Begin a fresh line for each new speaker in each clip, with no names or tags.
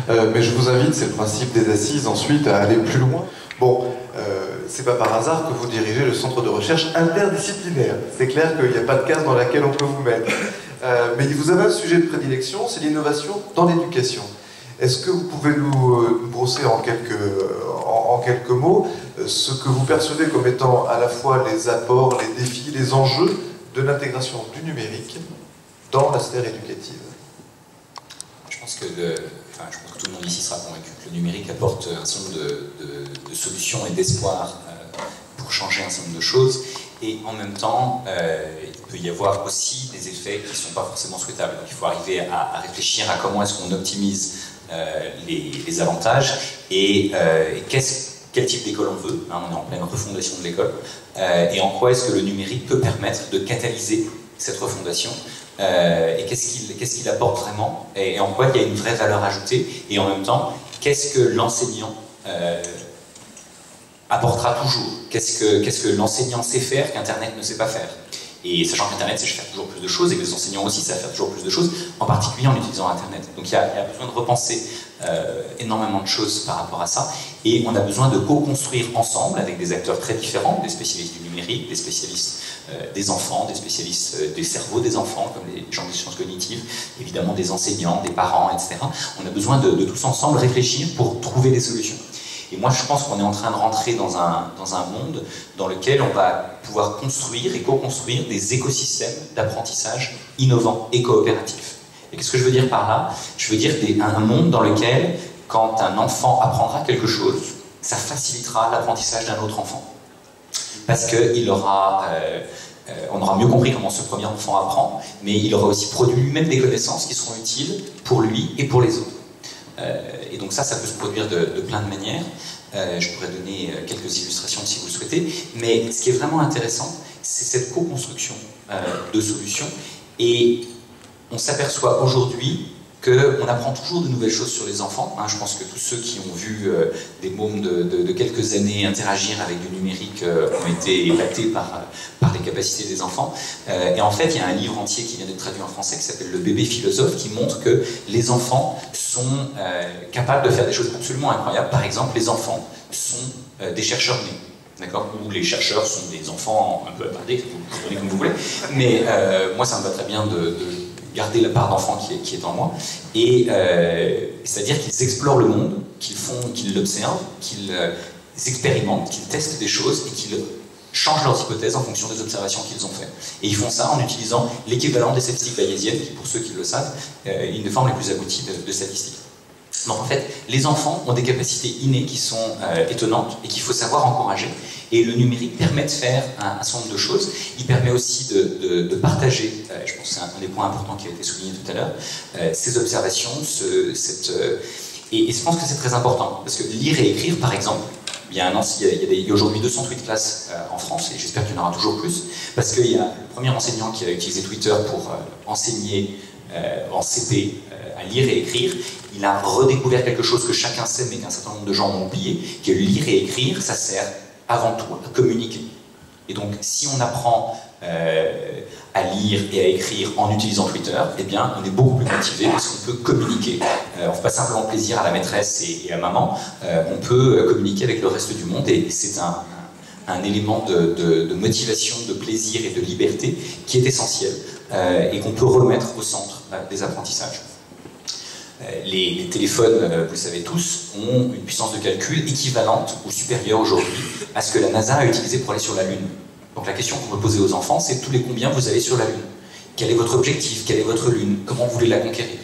Mais je vous invite, c'est le principe des assises, ensuite à aller plus loin. Bon, c'est pas par hasard que vous dirigez le centre de recherche interdisciplinaire. C'est clair qu'il n'y a pas de case dans laquelle on peut vous mettre. Mais vous avez un sujet de prédilection, c'est l'innovation dans l'éducation. Est-ce que vous pouvez nous brosser en quelques mots ce que vous percevez comme étant à la fois les apports, les défis, les enjeux de l'intégration du numérique dans la sphère éducative?
Je pense que tout le monde ici sera convaincu que le numérique apporte un certain nombre de solutions et d'espoir pour changer un certain nombre de choses. Et en même temps, il peut y avoir aussi des effets qui ne sont pas forcément souhaitables. Donc il faut arriver à réfléchir à comment est-ce qu'on optimise les avantages et quel type d'école on veut. On est en pleine refondation de l'école. Et en quoi est-ce que le numérique peut permettre de catalyser cette refondation et qu'est-ce qu'il apporte vraiment et en quoi il y a une vraie valeur ajoutée. Et en même temps, qu'est-ce que l'enseignant apportera toujours. Qu'est-ce que l'enseignant sait faire qu'Internet ne sait pas faire. Et sachant qu'Internet sait faire toujours plus de choses et que les enseignants aussi savent faire toujours plus de choses, en particulier en utilisant Internet. Donc il y a besoin de repenser énormément de choses par rapport à ça. Et on a besoin de co-construire ensemble avec des acteurs très différents, des spécialistes du numérique, des spécialistes des enfants, des spécialistes des cerveaux des enfants, comme les gens des sciences cognitives, évidemment des enseignants, des parents, etc. On a besoin de tous ensemble réfléchir pour trouver des solutions. Et moi, je pense qu'on est en train de rentrer dans un monde dans lequel on va pouvoir construire et co-construire des écosystèmes d'apprentissage innovants et coopératifs. Et qu'est-ce que je veux dire par là? Je veux dire un monde dans lequel, quand un enfant apprendra quelque chose, ça facilitera l'apprentissage d'un autre enfant. Parce qu'on aura mieux compris comment ce premier enfant apprend, mais il aura aussi produit lui-même des connaissances qui seront utiles pour lui et pour les autres. Et donc ça peut se produire de plein de manières. Je pourrais donner quelques illustrations si vous le souhaitez. Mais ce qui est vraiment intéressant, c'est cette co-construction de solutions. Et on s'aperçoit aujourd'hui qu'on apprend toujours de nouvelles choses sur les enfants. Je pense que tous ceux qui ont vu des mômes de quelques années interagir avec du numérique ont été épatés par les capacités des enfants. Et en fait, il y a un livre entier qui vient d'être traduit en français qui s'appelle Le bébé philosophe, qui montre que les enfants sont capables de faire des choses absolument incroyables. Par exemple, les enfants sont des chercheurs nés. D'accord? Ou les chercheurs sont des enfants un peu attardés, vous prenez comme vous voulez. Mais moi, ça me va très bien de garder la part d'enfant qui est en moi, et c'est-à-dire qu'ils explorent le monde, qu'ils l'observent, qu'ils expérimentent, qu'ils testent des choses et qu'ils changent leurs hypothèses en fonction des observations qu'ils ont faites. Et ils font ça en utilisant l'équivalent des statistiques bayésiennes, qui, pour ceux qui le savent, est une des formes les plus abouties de statistiques. Donc en fait, les enfants ont des capacités innées qui sont étonnantes et qu'il faut savoir encourager. Et le numérique permet de faire un certain nombre de choses. Il permet aussi de partager, je pense que c'est un des points importants qui a été souligné tout à l'heure, ces observations, et je pense que c'est très important. Parce que lire et écrire, par exemple, il y a aujourd'hui 208 classes en France, et j'espère qu'il y en aura toujours plus, parce qu'il y a le premier enseignant qui a utilisé Twitter pour enseigner en CP à lire et écrire. Il a redécouvert quelque chose que chacun sait, mais qu'un certain nombre de gens ont oublié, que lire et écrire, ça sert avant tout à communiquer. Et donc, si on apprend à lire et à écrire en utilisant Twitter, eh bien, on est beaucoup plus motivé parce qu'on peut communiquer. On ne fait pas simplement plaisir à la maîtresse et à maman, on peut communiquer avec le reste du monde, et c'est un élément de motivation, de plaisir et de liberté qui est essentiel et qu'on peut remettre au centre des apprentissages. Les téléphones, vous le savez tous, ont une puissance de calcul équivalente ou supérieure aujourd'hui à ce que la NASA a utilisé pour aller sur la Lune. Donc la question qu'on peut poser aux enfants, c'est tous les combien vous allez sur la Lune? Quel est votre objectif? Quelle est votre Lune? Comment vous voulez la conquérir?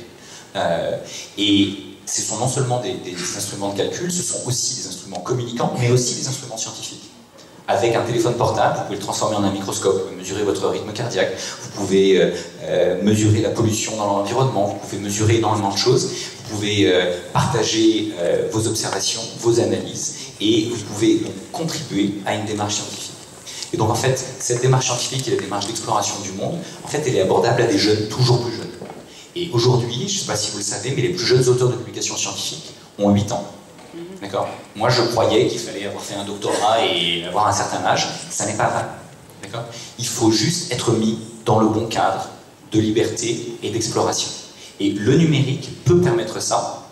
Et ce sont non seulement des instruments de calcul, ce sont aussi des instruments communicants, mais aussi des instruments scientifiques. Avec un téléphone portable, vous pouvez le transformer en un microscope, vous pouvez mesurer votre rythme cardiaque, vous pouvez mesurer la pollution dans l'environnement, vous pouvez mesurer énormément de choses, vous pouvez partager vos observations, vos analyses, et vous pouvez donc contribuer à une démarche scientifique. Et donc en fait, cette démarche scientifique et la démarche d'exploration du monde, en fait, elle est abordable à des jeunes toujours plus jeunes. Et aujourd'hui, je ne sais pas si vous le savez, mais les plus jeunes auteurs de publications scientifiques ont 8 ans. D'accord? Moi, je croyais qu'il fallait avoir fait un doctorat et avoir un certain âge. Ça n'est pas vrai. D'accord? Il faut juste être mis dans le bon cadre de liberté et d'exploration. Et le numérique peut permettre ça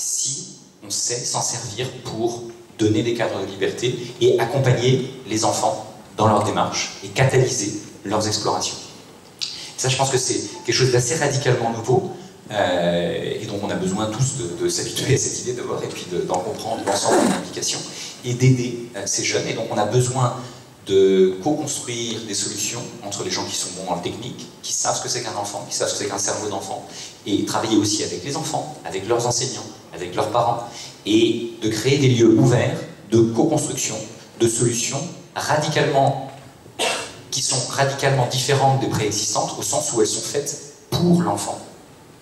si on sait s'en servir pour donner des cadres de liberté et accompagner les enfants dans leur démarche et catalyser leurs explorations. Ça, je pense que c'est quelque chose d'assez radicalement nouveau, et donc on a besoin tous de s'habituer à cette idée d'abord, et puis d'en comprendre l'ensemble des implications, et d'aider ces jeunes. Et donc on a besoin de co-construire des solutions entre les gens qui sont bons dans le technique, qui savent ce que c'est qu'un enfant, qui savent ce que c'est qu'un cerveau d'enfant, et travailler aussi avec les enfants, avec leurs enseignants, avec leurs parents, et de créer des lieux ouverts de co-construction, de solutions qui sont radicalement différentes des préexistantes, au sens où elles sont faites pour l'enfant,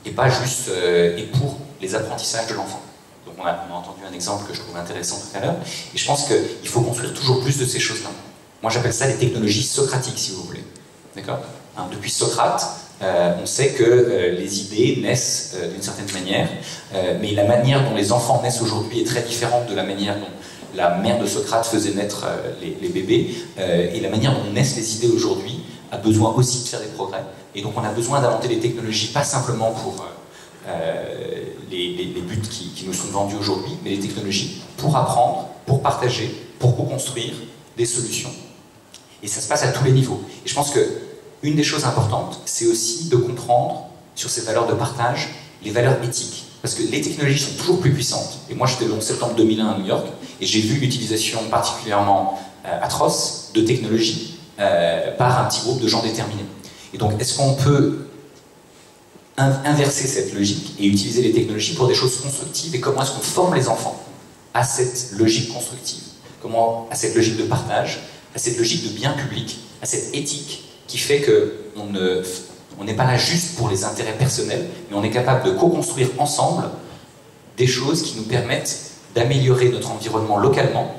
et pas juste et pour les apprentissages de l'enfant. Donc on a entendu un exemple que je trouve intéressant tout à l'heure, et je pense qu'il faut construire toujours plus de ces choses-là. Moi j'appelle ça les technologies socratiques, si vous voulez. D'accord ? Depuis Socrate, on sait que les idées naissent d'une certaine manière, mais la manière dont les enfants naissent aujourd'hui est très différente de la manière dont la mère de Socrate faisait naître les bébés, et la manière dont naissent les idées aujourd'hui a besoin aussi de faire des progrès. Et donc on a besoin d'inventer des technologies, pas simplement pour les buts qui nous sont vendus aujourd'hui, mais des technologies pour apprendre, pour partager, pour co-construire des solutions. Et ça se passe à tous les niveaux. Et je pense qu'une des choses importantes, c'est aussi de comprendre, sur ces valeurs de partage, les valeurs éthiques. Parce que les technologies sont toujours plus puissantes. Et moi, j'étais le 11 septembre 2001 à New York, et j'ai vu l'utilisation particulièrement atroce de technologies par un petit groupe de gens déterminés. Et donc, est-ce qu'on peut inverser cette logique et utiliser les technologies pour des choses constructives? Et comment est-ce qu'on forme les enfants à cette logique constructive? À cette logique de partage, à cette logique de bien public, à cette éthique qui fait qu'on n'est pas là juste pour les intérêts personnels, mais on est capable de co-construire ensemble des choses qui nous permettent d'améliorer notre environnement localement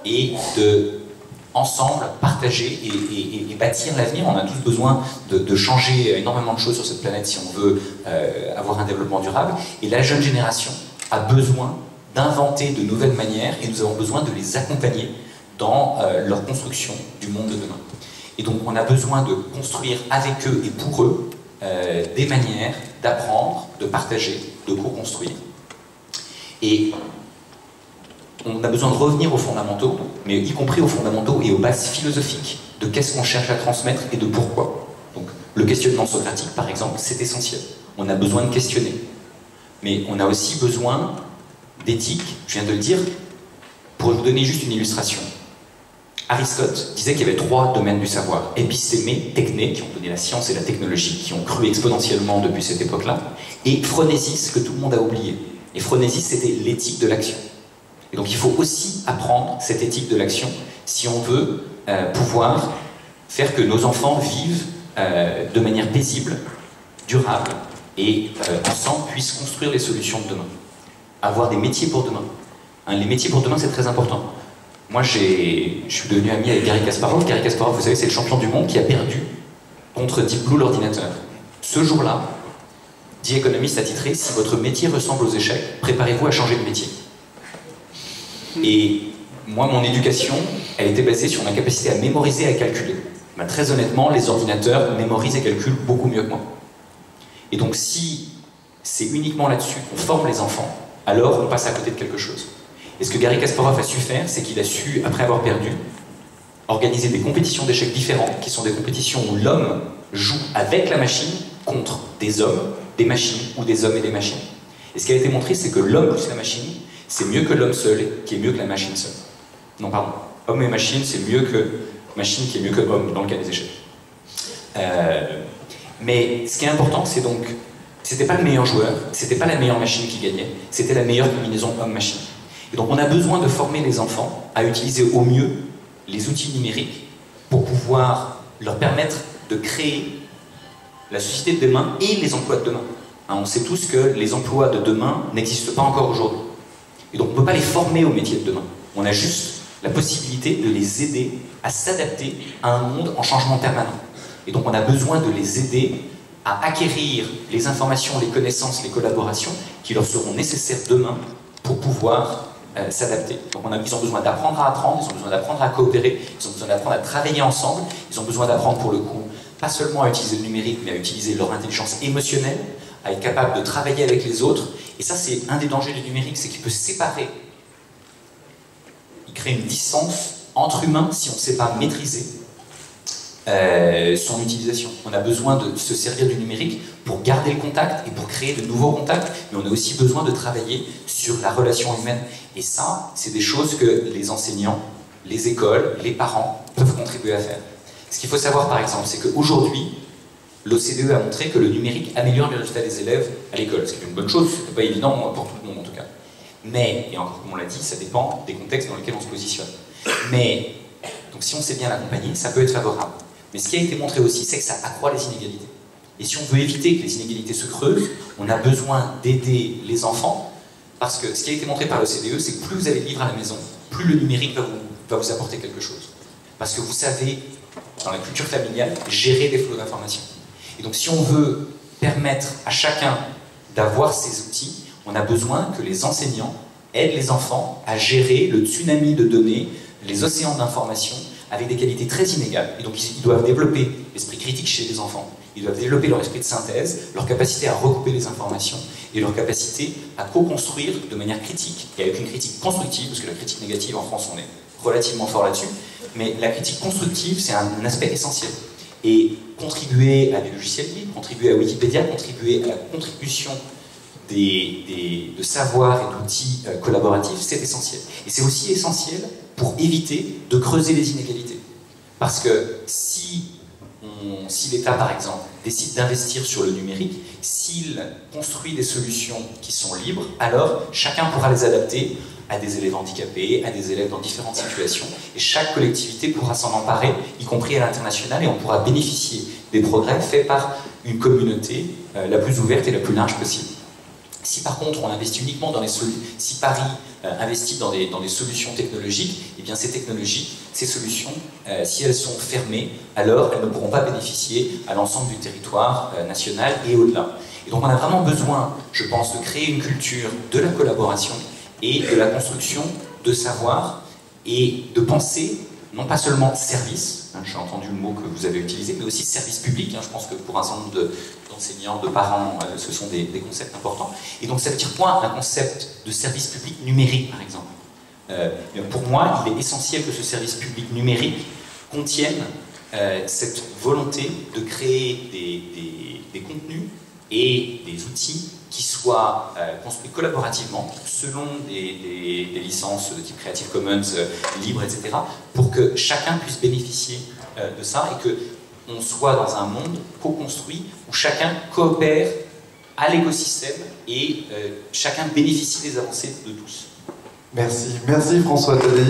et de ensemble partager et bâtir l'avenir. On a tous besoin de changer énormément de choses sur cette planète si on veut avoir un développement durable, et la jeune génération a besoin d'inventer de nouvelles manières, et nous avons besoin de les accompagner dans leur construction du monde de demain. Et donc on a besoin de construire avec eux et pour eux des manières d'apprendre, de partager, de co-construire. Et on a besoin de revenir aux fondamentaux, mais y compris aux fondamentaux et aux bases philosophiques de qu'est-ce qu'on cherche à transmettre et de pourquoi. Donc le questionnement socratique, par exemple, c'est essentiel. On a besoin de questionner. Mais on a aussi besoin d'éthique, je viens de le dire. Pour vous donner juste une illustration, Aristote disait qu'il y avait 3 domaines du savoir: épistémé, techné, qui ont donné la science et la technologie, qui ont cru exponentiellement depuis cette époque-là, et phronésis, que tout le monde a oublié. Et phronésis, c'était l'éthique de l'action. Et donc il faut aussi apprendre cette éthique de l'action si on veut pouvoir faire que nos enfants vivent de manière paisible, durable, et ensemble puissent construire les solutions de demain. Avoir des métiers pour demain. Les métiers pour demain, c'est très important. Moi, je suis devenu ami avec Garry Kasparov. Garry Kasparov, vous savez, c'est le champion du monde qui a perdu contre Deep Blue, l'ordinateur. Ce jour-là, The Economist a titré « Si votre métier ressemble aux échecs, préparez-vous à changer de métier ». Et moi, mon éducation, elle était basée sur ma capacité à mémoriser et à calculer. Ben, très honnêtement, les ordinateurs mémorisent et calculent beaucoup mieux que moi. Et donc, si c'est uniquement là-dessus qu'on forme les enfants, alors on passe à côté de quelque chose. Et ce que Garry Kasparov a su faire, c'est qu'il a su, après avoir perdu, organiser des compétitions d'échecs différentes, qui sont des compétitions où l'homme joue avec la machine contre des hommes, des machines, ou des hommes et des machines. Et ce qui a été montré, c'est que l'homme plus la machine, c'est mieux que l'homme seul, qui est mieux que la machine seule. Non, pardon. Homme et machine, c'est mieux que machine, qui est mieux que homme, dans le cas des échecs. Mais ce qui est important, c'est donc, c'était pas le meilleur joueur, c'était pas la meilleure machine qui gagnait, c'était la meilleure combinaison homme-machine. Et donc on a besoin de former les enfants à utiliser au mieux les outils numériques pour pouvoir leur permettre de créer la société de demain et les emplois de demain. On sait tous que les emplois de demain n'existent pas encore aujourd'hui. Et donc on ne peut pas les former aux métiers de demain. On a juste la possibilité de les aider à s'adapter à un monde en changement permanent. Et donc on a besoin de les aider à acquérir les informations, les connaissances, les collaborations qui leur seront nécessaires demain pour pouvoir s'adapter. Donc ils ont besoin d'apprendre à apprendre, ils ont besoin d'apprendre à coopérer, ils ont besoin d'apprendre à travailler ensemble, ils ont besoin d'apprendre pour le coup, pas seulement à utiliser le numérique, mais à utiliser leur intelligence émotionnelle, à être capable de travailler avec les autres Et ça, c'est un des dangers du numérique, c'est qu'il peut séparer, il crée une distance entre humains si on ne sait pas maîtriser son utilisation. On a besoin de se servir du numérique pour garder le contact et pour créer de nouveaux contacts, mais on a aussi besoin de travailler sur la relation humaine. Et ça, c'est des choses que les enseignants, les écoles, les parents peuvent contribuer à faire. Ce qu'il faut savoir, par exemple, c'est qu'aujourd'hui, l'OCDE a montré que le numérique améliore les résultats des élèves à l'école, ce qui est une bonne chose, c'est pas évident pour tout le monde en tout cas. Mais, et encore comme on l'a dit, ça dépend des contextes dans lesquels on se positionne. Mais, donc si on sait bien l'accompagner, ça peut être favorable. Mais ce qui a été montré aussi, c'est que ça accroît les inégalités. Et si on veut éviter que les inégalités se creusent, on a besoin d'aider les enfants, parce que ce qui a été montré par l'OCDE, c'est que plus vous avez de livres à la maison, plus le numérique va vous apporter quelque chose. Parce que vous savez, dans la culture familiale, gérer des flots d'informations. Et donc si on veut permettre à chacun d'avoir ces outils, on a besoin que les enseignants aident les enfants à gérer le tsunami de données, les océans d'informations, avec des qualités très inégales. Et donc ils doivent développer l'esprit critique chez les enfants, ils doivent développer leur esprit de synthèse, leur capacité à recouper les informations et leur capacité à co-construire de manière critique, et avec une critique constructive, parce que la critique négative en France on est relativement fort là-dessus, mais la critique constructive c'est un aspect essentiel. Et contribuer à des logiciels libres, contribuer à Wikipédia, contribuer à la contribution de savoirs et d'outils collaboratifs, c'est essentiel. Et c'est aussi essentiel pour éviter de creuser les inégalités. Parce que si l'État, par exemple, décide d'investir sur le numérique, s'il construit des solutions qui sont libres, alors chacun pourra les adapter à des élèves handicapés, à des élèves dans différentes situations, et chaque collectivité pourra s'en emparer, y compris à l'international, et on pourra bénéficier des progrès faits par une communauté la plus ouverte et la plus large possible. Si par contre on investit uniquement dans les solutions, si Paris investit dans des solutions technologiques, eh bien ces technologies, ces solutions, si elles sont fermées, alors elles ne pourront pas bénéficier à l'ensemble du territoire national et au-delà. Et donc on a vraiment besoin, je pense, de créer une culture de la collaboration et de la construction de savoir et de penser, non pas seulement service, j'ai entendu le mot que vous avez utilisé, mais aussi service public. Je pense que pour un certain nombre d'enseignants, de parents, ce sont des concepts importants. Et donc ça veut dire quoi un concept de service public numérique, par exemple? Pour moi, il est essentiel que ce service public numérique contienne cette volonté de créer des contenus et des outils qui soient construits collaborativement selon des licences de type Creative Commons, libres, etc., pour que chacun puisse bénéficier de ça et qu'on soit dans un monde co-construit où chacun coopère à l'écosystème et chacun bénéficie des avancées de tous.
Merci, merci François Tadei.